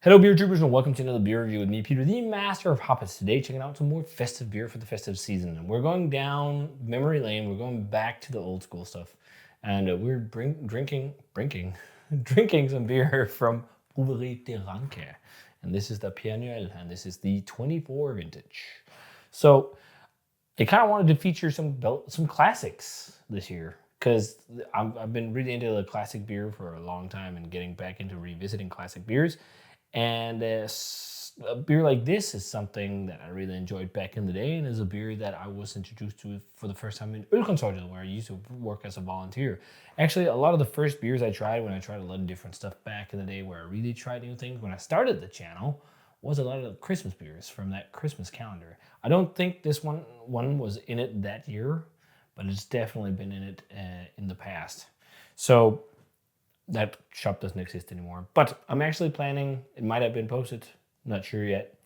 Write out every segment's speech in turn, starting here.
Hello beer troopers and welcome to another beer review with me, Peter, the master of hoppers. Today checking out some more festive beer for the festive season. And we're going down memory lane, we're going back to the old school stuff. And we're drinking some beer from Brouwerij de Ranke. And this is the Père Noël, and this is the 24 vintage. So I kind of wanted to feature some classics this year, because I've been really into the classic beer for a long time and getting back into revisiting classic beers. And a beer like this is something that I really enjoyed back in the day, and is a beer that I was introduced to for the first time in Ölkonsortium, where I used to work as a volunteer. Actually, a lot of the first beers I tried when I tried a lot of different stuff back in the day, where I really tried new things when I started the channel, was a lot of the Christmas beers from that Christmas calendar. I don't think this one was in it that year, but it's definitely been in it in the past. So that shop doesn't exist anymore. But I'm actually planning, it might have been posted, not sure yet,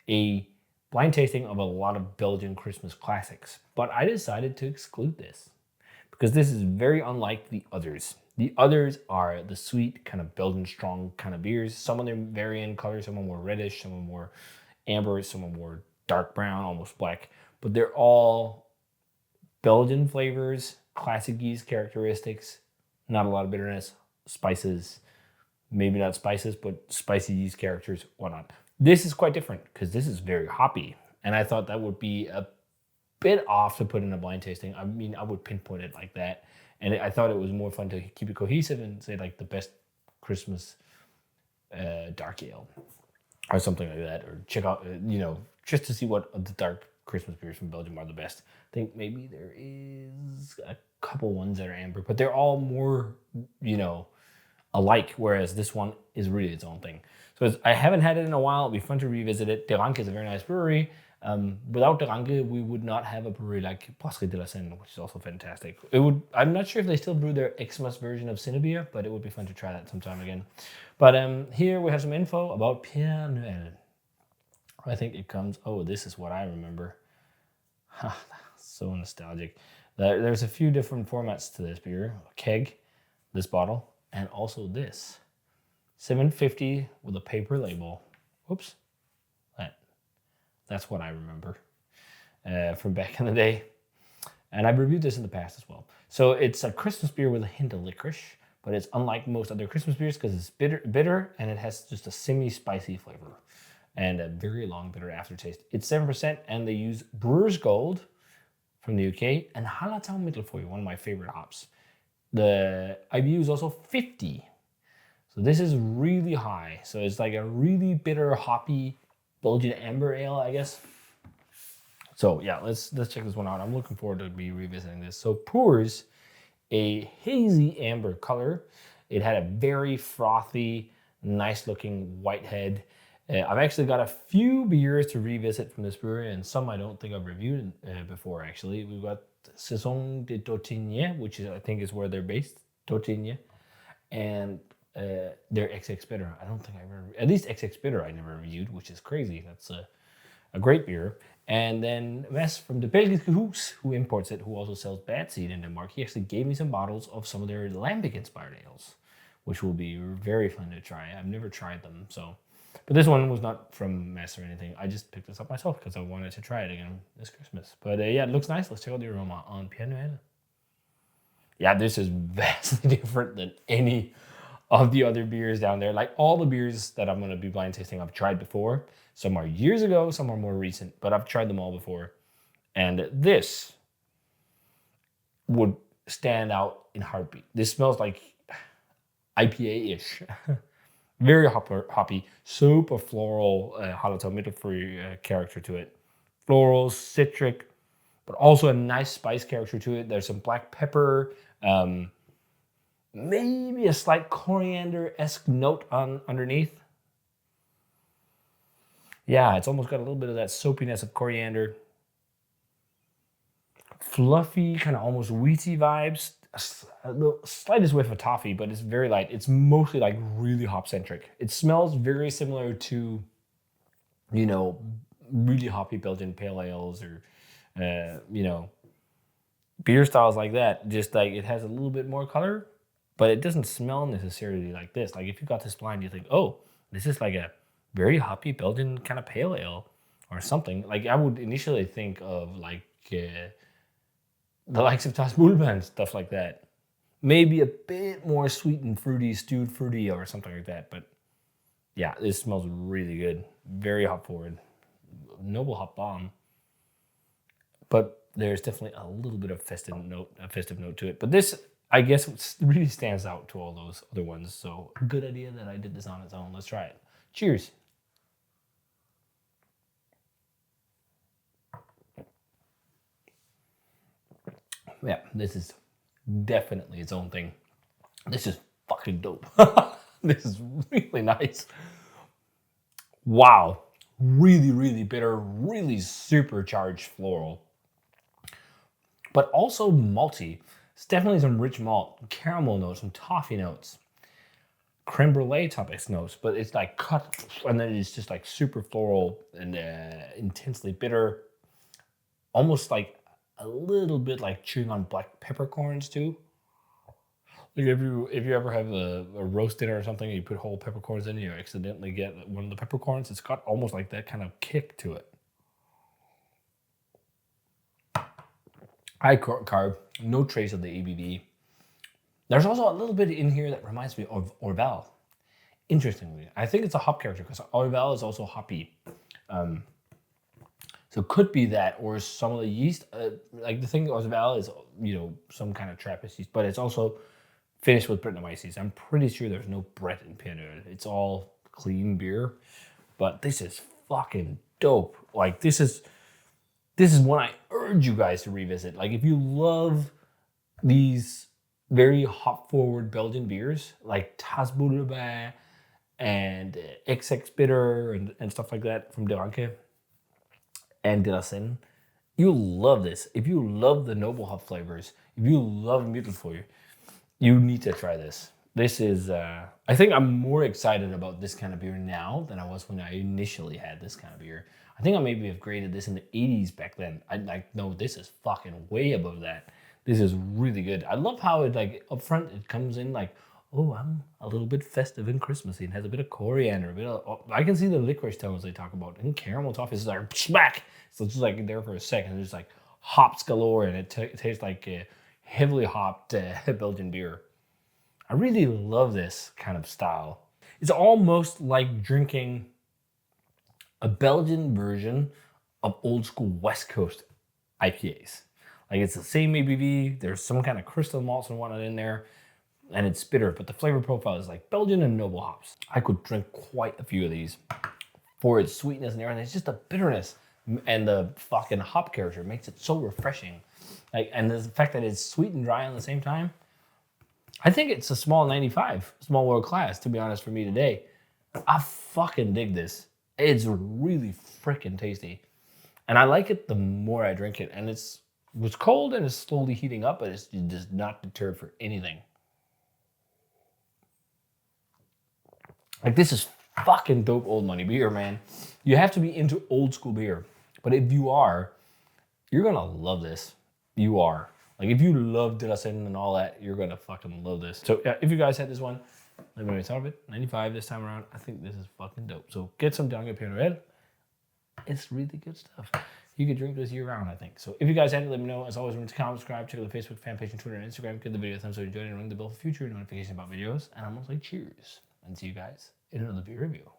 a blind tasting of a lot of Belgian Christmas classics. But I decided to exclude this because this is very unlike the others. The others are the sweet, kind of Belgian strong kind of beers. Some of them vary in color, some are more reddish, some are more amber, some are more dark brown, almost black. But they're all Belgian flavors, classic yeast characteristics, not a lot of bitterness, spices, maybe not spices, but spicy yeast characters, whatnot. This is quite different because this is very hoppy, and I thought that would be a bit off to put in a blind tasting. I mean, I would pinpoint it like that, and I thought it was more fun to keep it cohesive and say like the best Christmas dark ale or something like that, or check out, just to see what of the dark Christmas beers from Belgium are the best. I think maybe there is a couple ones that are amber, but they're all more, alike, whereas this one is really its own thing. So I haven't had it in a while. It'll be fun to revisit it. De Ranke is a very nice brewery. Without De Ranke, we would not have a brewery like Brasserie de la Seine, which is also fantastic. I'm not sure if they still brew their Xmas version of Cinnabia, but it would be fun to try that sometime again. But here we have some info about Père Noël. I think it comes, this is what I remember. So nostalgic. There's a few different formats to this beer. A keg, this bottle, and also this. 750 with a paper label. Whoops. That's what I remember from back in the day. And I've reviewed this in the past as well. So it's a Christmas beer with a hint of licorice, but it's unlike most other Christmas beers because it's bitter, and it has just a semi-spicy flavor and a very long bitter aftertaste. It's 7%, and they use Brewer's Gold from the UK and Hallertau Mittelfoy, one of my favorite hops. The IBU is also 50. So this is really high. So it's like a really bitter, hoppy Belgian amber ale, I guess. So yeah, let's check this one out. I'm looking forward to be revisiting this. So pours a hazy amber color. It had a very frothy, nice looking white head. I've actually got a few beers to revisit from this brewery, and some I don't think I've reviewed before, actually. We've got Saison de Dottignies, which I think is where they're based, Dottignies, and their XX Bitter. I don't think I ever, at least XX Bitter I never reviewed, which is crazy. That's a great beer. And then Wes from the Belgische Hoes, who imports it, who also sells Bad Seed in Denmark, he actually gave me some bottles of some of their lambic-inspired ales, which will be very fun to try. I've never tried them, so. But this one was not from Mess or anything. I just picked this up myself because I wanted to try it again this Christmas. But yeah, it looks nice. Let's check out the aroma on Père Noël. Yeah, this is vastly different than any of the other beers down there. Like all the beers that I'm going to be blind tasting, I've tried before. Some are years ago, some are more recent, but I've tried them all before. And this would stand out in heartbeat. This smells like IPA-ish. Very hoppy, super floral, Hallertau Mittelfoy character to it. Floral, citric, but also a nice spice character to it. There's some black pepper, maybe a slight coriander-esque note underneath. Yeah, it's almost got a little bit of that soapiness of coriander. Fluffy, kind of almost wheaty vibes. A little slightest whiff of toffee, but it's very light. It's mostly like really hop-centric. It smells very similar to, really hoppy Belgian pale ales or, beer styles like that. Just like it has a little bit more color, but it doesn't smell necessarily like this. Like if you got this blind, you think, oh, This is like a very hoppy Belgian kind of pale ale or something. Like I would initially think of like the likes of Tas Boulevard and stuff like that. Maybe a bit more sweet and fruity, stewed fruity or something like that. But yeah, this smells really good. Very hop forward. Noble hop bomb. But there's definitely a little bit of festive note to it. But this, I guess, really stands out to all those other ones. So good idea that I did this on its own. Let's try it. Cheers. Yeah, this is definitely its own thing. This is fucking dope. This is really nice. Wow. Really, really bitter, really supercharged floral. But also malty. It's definitely some rich malt, caramel notes, some toffee notes, creme brulee topics notes, but it's like cut and then it's just like super floral and intensely bitter. Almost like a little bit like chewing on black peppercorns too. Like if you ever have a roast dinner or something, and you put whole peppercorns in, you accidentally get one of the peppercorns. It's got almost like that kind of kick to it. High carb, no trace of the ABV. There's also a little bit in here that reminds me of Orval. Interestingly, I think it's a hop character because Orval is also hoppy. So it could be that, or some of the yeast. Like the thing with Orval is, some kind of Trappist yeast, but it's also finished with Brettanomyces. I'm pretty sure there's no Brett in Père Noël. It's all clean beer, but this is fucking dope. Like this is one I urge you guys to revisit. Like if you love these very hop forward Belgian beers like Tas Boulevard and XX Bitter and stuff like that from Ranke and De La Seine, you'll love this. If you love the noble hop flavors, if you love Mittelfeuer, you need to try this. This is, I think I'm more excited about this kind of beer now than I was when I initially had this kind of beer. I think I maybe have graded this in the 80s back then. No, this is fucking way above that. This is really good. I love how it like up front, it comes in like, oh, I'm a little bit festive and Christmassy and has a bit of coriander, I can see the licorice tones they talk about. And caramel toffee is like, smack. So it's just like there for a second. There's like hops galore and it tastes like a heavily hopped Belgian beer. I really love this kind of style. It's almost like drinking a Belgian version of old school West Coast IPAs. Like it's the same ABV, there's some kind of crystal malts and whatnot in there, and it's bitter, but the flavor profile is like Belgian and noble hops. I could drink quite a few of these for its sweetness and everything. It's just the bitterness and the fucking hop character makes it so refreshing. Like, and the fact that it's sweet and dry at the same time, I think it's a small 95, small world class, to be honest, for me today. I fucking dig this. It's really freaking tasty. And I like it the more I drink it. And it's cold and it's slowly heating up, but it's just not deterred for anything. Like this is fucking dope old money beer, man. You have to be into old school beer. But if you are, you're gonna love this. You are. Like if you love De La Seine and all that, you're gonna fucking love this. So yeah, if you guys had this one, let me know what you thought of it. 95 this time around. I think this is fucking dope. So get some Ranke Père Noël. It's really good stuff. You could drink this year round, I think. So if you guys had it, let me know. As always, remember to comment, subscribe, check out the Facebook fan page and Twitter and Instagram. Give the video a thumbs up if you enjoyed it, and ring the bell for future notifications about videos. And I'm gonna say cheers and see you guys in another beer review.